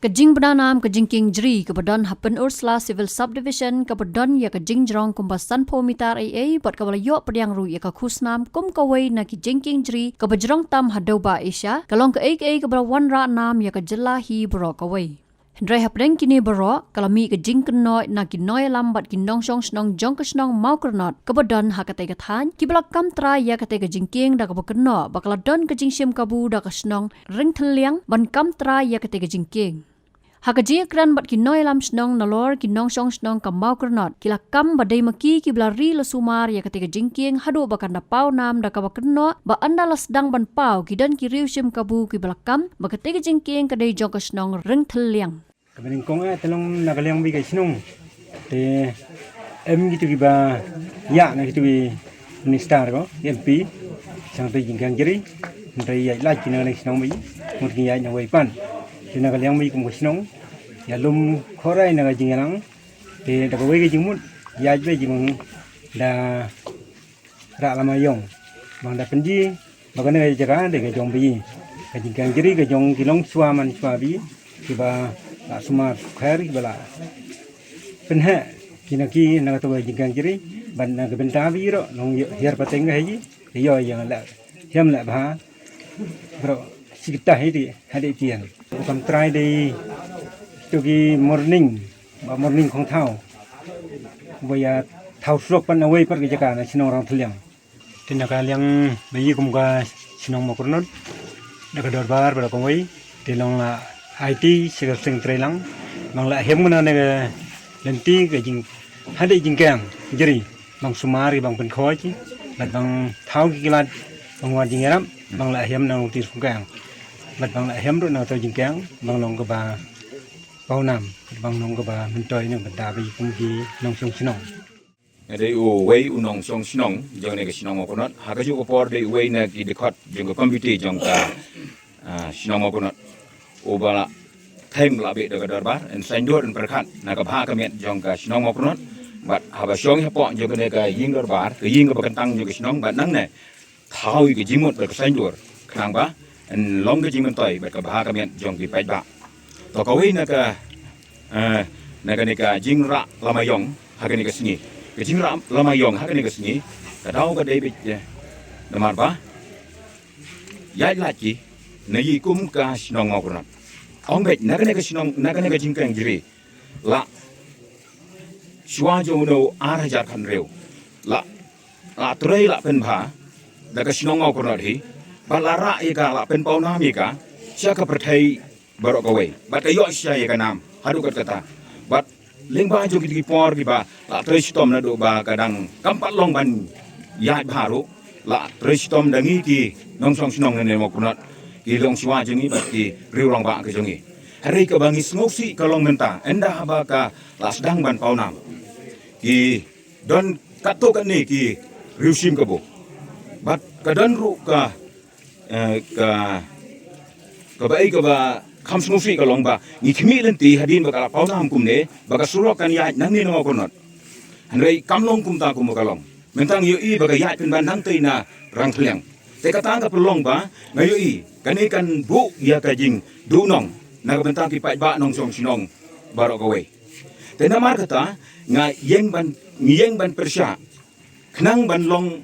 Kajing Bananam, Kajing King Jri, Kabadon Happen Ursula Civil Subdivision, Kabadon ya Kajing Jrong Kumbasan Pomitar AA, Bat Kawalayok Padiang Ru ya Kakusnam, Kum Kaway na Kajing King Jri, Kabajrong Tam Hadoba Asia, Kalong ka AA Kabawan Ra Nam ya Kajela Hi Bro Kaway. Hendrai hapdeng kini baro, kalami kajing kenoi na kinoi lambat kinong song snong jong kesnong mau kernot, kabadon hakate kathan, kibalak kam tra ya kate kajing king da kabakeno, bakaladon kajing sim kabu da kesnong ring theliang, ban kam tra ya kate kajing king. Hakaji kran bat kinoi lam snong nalor kinong song snong kam mau kernot, kilakam badai maki kiblari lesumar ya kate kajing king hadu bakanda pau nam da kabakeno, ba anda lasdang ban pau kidan kiriu sim kabu kibalakam, bakate kajing king kadai jong kesnong ring theliang. Kemudian kong telung nagaliang bigai sinong, te gitu kiba ya na gitu bi minister ko MP sampai jingkang jeri, nanti ya lagi na sinong bi, mungkin ya na waipan, te nagaliang bi kong sinong, ya lum korai na jingalang, te dapat wai jingmut ya be jingmung da ra lama yong, bang da penji, bagan na jaga de ke jong bi, ke jingkang jeri ke jong kilong suaman suabi, kiba la semua khair bala penha kinaki na to jingkang jiri ban na benta biro nong hier pateng haji yo yang la hem la ba bro sikita hidi hadi tian kam try day to gi morning khong thau boya thau sok pan away par ge jaka na sinong rang thuliang tinaka liang bayi kum ga sinong mokurnon daga dorbar bala kongoi tilong la IT segar sing trelang bang la hem mana ne lenti ke jing hade jingkang jeri bang sumari bang pen khoji bat bang thau ki kilat bang wa jingaram bang la hem na utir kang bat bang la hem ro na to jingkang bang long ka ba pau nam bang long ka ba min toy ne banda bi kum ki nong song sinong de u wei unong song sinong jong ne ke sinong mo konot ha ka ju opor de wei na ki de khot jong ko computer jong ka sinong mo konot ubala thêm là bị được đợt bát anh xanh đuôi anh phải khát là gặp hai cái miệng dòng cả sinong mọc nốt bát haba song hấp bọ dòng cái này cái đợt bát cái cái bậc tăng dòng cái sinong bát nắng này thao cái gì một bậc xanh đuôi khang bá anh long cái gì mình tỏi bậc gặp hai cái miệng dòng cái bạch bạc tao có ý là cái jing ra lama yong hai cái này cái sini cái jing ra lama yong hai cái này cái sini cái đâu cái đây bị làm gì bá giải lại gì này cũng cả sinong mọc nốt ông biết nãy cái jingkang jiri la suajo no arajar kan reu la trei la pen bha da ka sinong ngau korot hi balara ika la pen pau nam ika sia ka perthai barok ka wei bat ka yo sia ika nam hadu kat kata bat ling ba jo ki por ki ba la trei stom na do ba kadang kampat long ban ya baru la trei stom dangi ki nong song sinong ne mo korot ilong siwa jengi baki riurong ba ke jengi hari ke bangi smoksi kalong menta enda haba ka lasdang ban paunam ki don kato kan ni ki riusim ke bo bat kadan ru ka bai ke ba kam smoksi kalong ba ni khimi lenti hadin ba kala paunam kumne ba ka surok kan ya nang ni no konot hanrei kamlong kum ta kum kalong mentang yu i ba ka ya pin ban nang teina rang thleng te kata ka pelong ba ngayu i kani kan bu ya ka jing du nong na ka bentang ki pai ba nong song sinong barok kowe te namar kata nga yeng ban persya knang ban long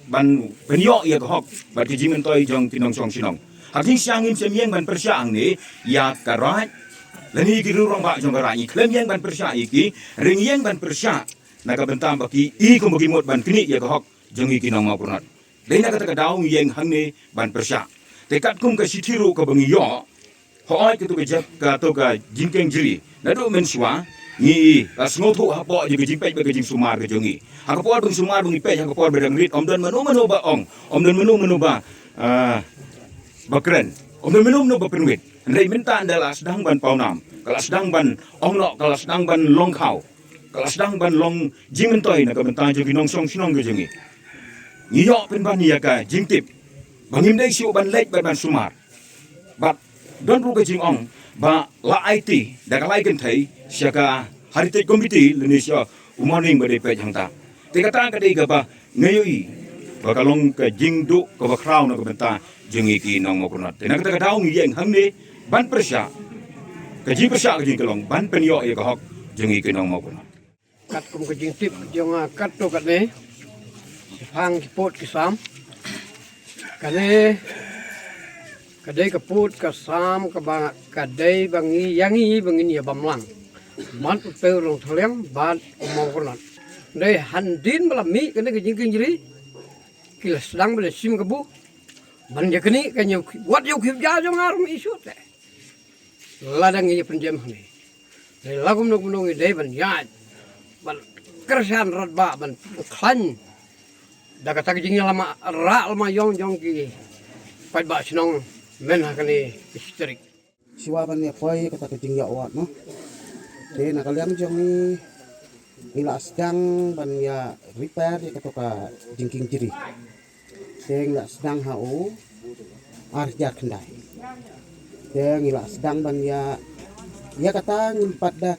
ban penyo ya ka hok ba ki jing toy jong ki nong song sinong haking siang im sem yeng ban persya ang ni ya ka raj lani ki ru rong ba jong ka raj klem yeng ban persya iki ring yeng ban persya na ka bentang ba ki i kum ki mot ban kini ya ka hok jong ki nong ma punat Dena kata kadau yang hangne ban persya. Tekat kum ke sitiru ke bengi yo. Hoai ke tu ke jap ke tu ke jingkeng jiri. Nadu mensua ni asngotu hapo je ke jingpek ke jing sumar ke jongi. Hakapor beng sumar beng ipek hakapor berang rit om dan menu ba ong. Om dan menu ba bakren. Om dan menu ba penwit. Ndai minta adalah sedang ban paunam. Kalau sedang ban ong nok kalau sedang ban long khau. Kalau sedang ban long jingmentoi na ke bentang je nong song sinong ke jongi. Ngiyok pen ban ya ka jingtip bangim dai siu ban lek ban sumar bat don ru ka jing ong ba la IT da ka lai kan thai sia ka heritage committee Indonesia umaning ba dei pe jang ta te kata ka dei ka ba ngayui ba ka long ka jing du ka ba crown na ka benta jing iki nong mo kunat te na ka daung yeng hang ni ban persya jing ka sya ka jing ka long ban pen yo e ka hok jeng i ke nong mo ko Kat kum ke jing tip jong kat to kat ne phang ki pot ki sam kane kadai ka pot ka sam ka ba kadai bangi yangi bangi ya bamlang man pe rong thleng ban mo ko nan dei han din malam mi kane ke jing jiri kila sedang bela sim ke bu ban ya kini kanya wat yo khip ja jong arum isu te ladang ye penjam ni dei lagum no gunung dei ban ya ban kersan rot ba ban klan da kata jing lama ra lama yong jong ki pai ba sinong men hakani istrik siwa ban ya poi kata kejing ya wat no de na kalian jong ni ila sedang ban ya repair ya kata ka jingking jiri de ngila sedang hau arja kendai de ngila sedang ban ya kata ngimpat da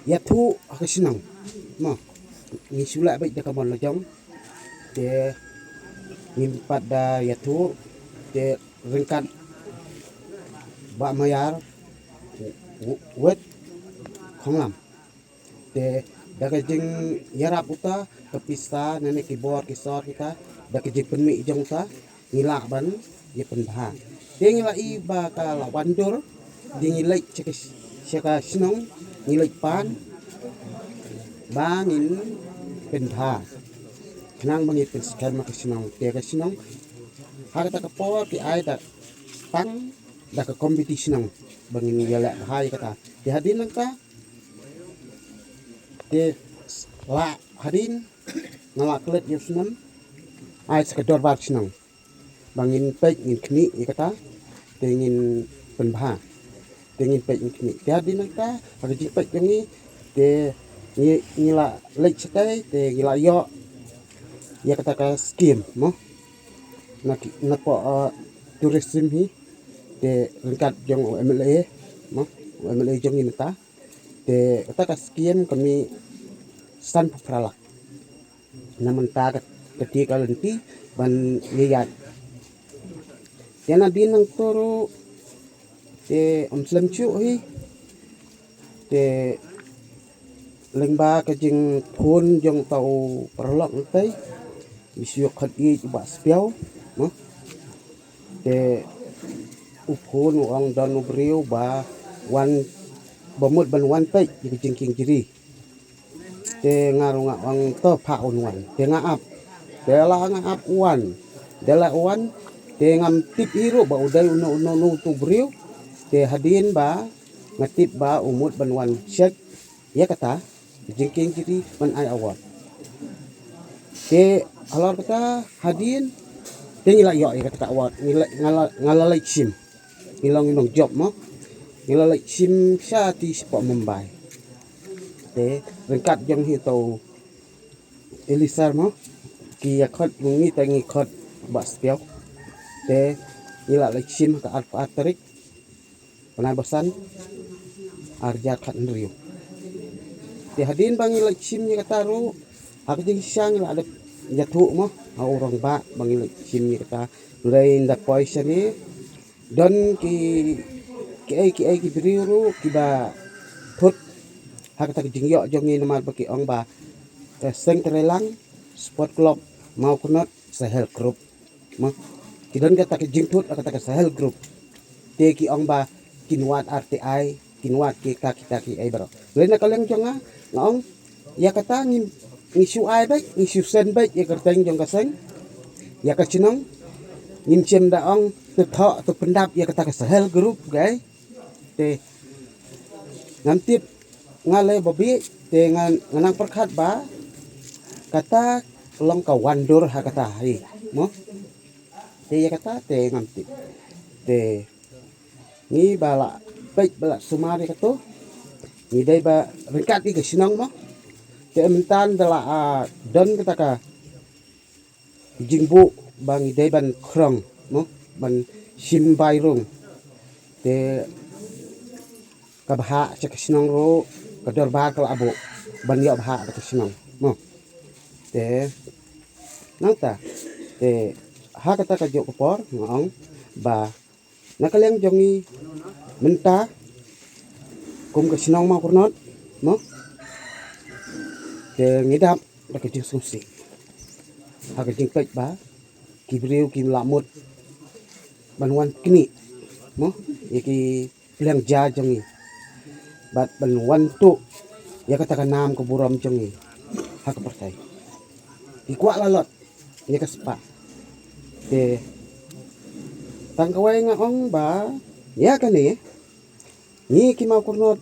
ya tu aku senang ma ni sulak baik dah kamon lojong de ngimpat da ya tu de ringkat ba mayar wet không làm để daga jing yarap uta kepisa nene keyboard kisor kita daga jing penmi jong ta ngila ban ye penbha de ngila I ba ka la wandur de ngilai cheka sinong ngilai pan bangin penbha kenang bangi pen skan mak sinong de ka sinong har ta ka power ki ai da tang da ka competition bangin yala hai kata di hadin ka de la hadin ngala klet yusnam ai sekador bar sinong bangin pek ngin kni kata de ngin penbha de ngin pek ngin kni di hadin ka hari ji pek ngi de ngila lek sekai de ngila yo ya kata ka skim mo na po tourism hi de ringkat jong MLA mo MLA jong ini ta de kata ka skim kami san pupralak naman ta ketika lenti ban lihat yana dinang toro de omslam chu hi de lengba ka jing phun jong tau perlok ntai bisyo khat I ba spiao no de uphun ong dan ubriu ba wan bomut ban wan pai ji jingking jiri de ngarunga ong to pha onwan de ngaap de la ngaap wan de la wan de ngam tip iru ba udai uno tu briu de hadin ba ngatip ba umut ban wan shek ya kata jingking jiri man ai awat de halor kata hadin de ngila yo kata awat ngala like sim ngilong job mo ngila like sim sha ti spot Mumbai de ringkat jong hi tau Elisar mo ki ya khot ngi tangi khot bas piao de ngila like sim ka alfa atrik panai bosan arja khat nriu de hadin bang ngila sim ni kata ru aku jing siang la ada jatuh mo orang ba bang ngila sim ni kata lain da poison ni don ki beriru ki ba thut hak ta jing yo jong ni nomar baki ong ba seng terelang sport club mau kunot sahel group ma ki don kata ki jing thut kata sahel group te ki ong ba kinwat RTI kinwat ki kita ki ai baro lain na kaleng jonga ngong ya kata ngi su ai baik ngi su sen baik ya kerteng jong kaseng ya ka chinong ngim chem da ong tu tho tu pendap ya kata sahel group gai te ngantip ngale bobi te nganang perkhat ba kata long ka wandur ha kata hai mo te ya kata te ngantip te ni bala baik bala sumari kato ni dai ba ringkat ki sinong mo te mentan dala don kata ka jingbu bang dai ban krong mo ban sim bai rung te kabha cek sinong ro kador ba kala abo ban yo bha ka sinong mo te nangta te ha kata ka jo kopor ngong ba nakaleng jongi menta kum ka sinong ma kurnot no te ngidap da ka jing sumsi ha ka jing pek ba ki briu ki lamut banwan kini no ki pleng ja jangi bat banwan tu ya katakan nam ke buram jangi ha ka pertai ki kwa lalot ya ka spa te tang kawai nga ong ba ya ka ni ki ma kurnot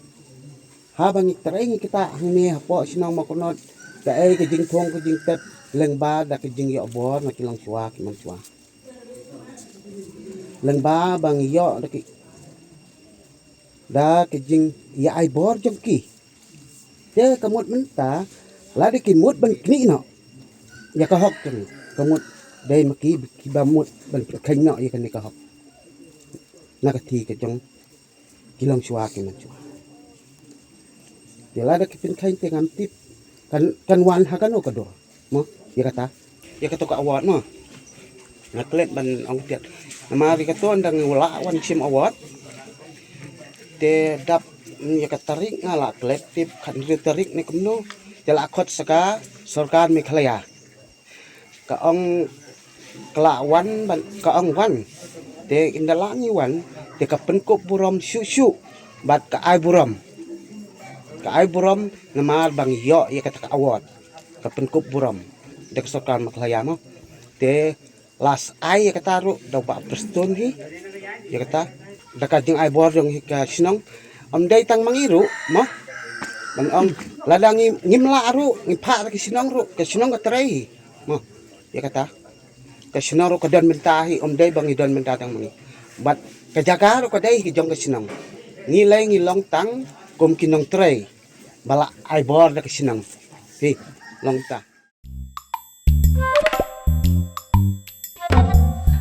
habang itaring kita ni hapo sinong ma kurnot da ai ka jing thong ka jing tet leng ba da ka jing yo bor ma kilang chua ki man chua leng ba bang yo da ka jing ya ai bor jong ki te kamut menta la de ki mut ban kni no ya ka hok jong kamut dai ma ki ba mut ban khain no ya ka ni ka hok na ka thi ka jong kilang chua ki man chua Dela ada kipin kain tengam tip kan wan hakan o kador mo ya kata ka awat mo naklet ban ong tiat nama ri kato andang wala wan sim awat te dap ya katarik ngala klet tip kan ri tarik ni kumno jala khot saka sarkar Meghalaya ka ong kelawan ban ka ong wan te indalangi wan te ka penkop buram syu bat ka ai buram ka buram namar bang yo ya kata awat ka penkup buram dek sarkar Meghalaya mo te las ai ya kata ru da ba preston hi ya kata da ka jing ai bor jong ka sinong om dai tang mangiru mo bang om ladangi ngimla ru ngipha ka sinong ka trai mo ya kata ka sinong ru ka dan mentahi om dai bang dan menta tang mangi bat ka jaga ru ka dai ki jong ka sinong ngilai ngilong tang kum kinong tray bala ai bor da kisinang hi longta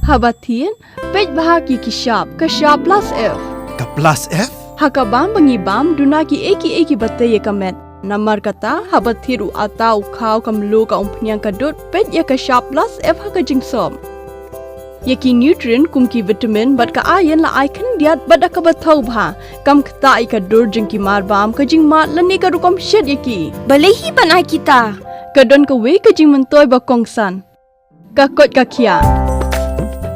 Habatin pej bahagi kishab plus F Ka plus F? hakabam bangibam dunaki eki batte yekamet namar kata habathiru atau khau kamlu ka umpnyang kadut pej ya kishab plus F haka jingsom Yaki nutrient kumki vitamin bat ka ayan la aikan diat bat ka bathau bha kam khta ai ka dur jing ki mar bam ka jing mat la ne ka rukom shed yaki balehi banai kita ka don ka we ka jing mentoy ba kongsan ka kot ka khia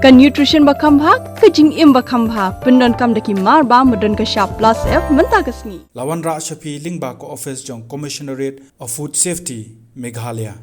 ka nutrition ba kham bha ka jing im ba kham bha pendon kam daki mar bam modon ka sharp plus F menta kasni Lawan Ra Shafi Lingba ko office jong Commissionerate of Food Safety Meghalaya